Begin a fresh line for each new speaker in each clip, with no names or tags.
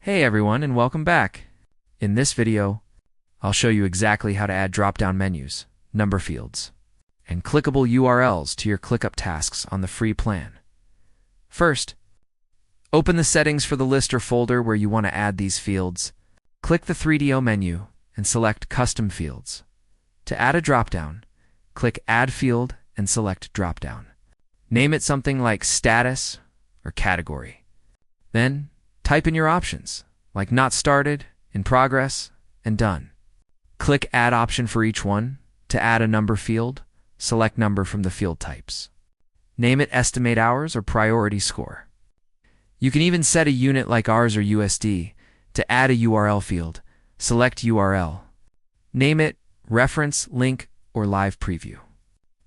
Hey everyone, and welcome back. In this video, I'll show you exactly how to add drop-down menus, number fields, and clickable URLs to your ClickUp tasks on the free plan. First, open the settings for the list or folder where you want to add these fields. Click the 3DO menu and select Custom Fields. To add a drop-down, click Add Field and select Drop-down. Name it something like Status or Category. Then, type in your options, like Not Started, In Progress, and Done. Click Add option for each one. To add a number field, select Number from the field types. Name it Estimate Hours or Priority Score. You can even set a unit like hours or USD. To add a URL field, select URL. Name it Reference, Link, or Live Preview.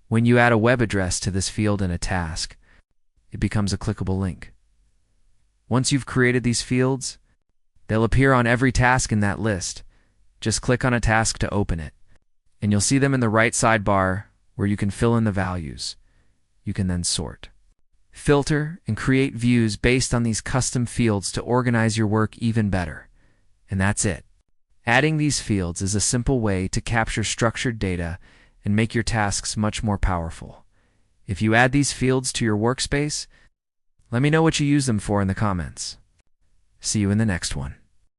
When you add a web address to this field in a task, it becomes a clickable link. Once you've created these fields, they'll appear on every task in that list. Just click on a task to open it, and you'll see them in the right sidebar where you can fill in the values. You can then sort, filter, and create views based on these custom fields to organize your work even better. And that's it. Adding these fields is a simple way to capture structured data and make your tasks much more powerful. If you add these fields to your workspace, let me know what you use them for in the comments. See you in the next one.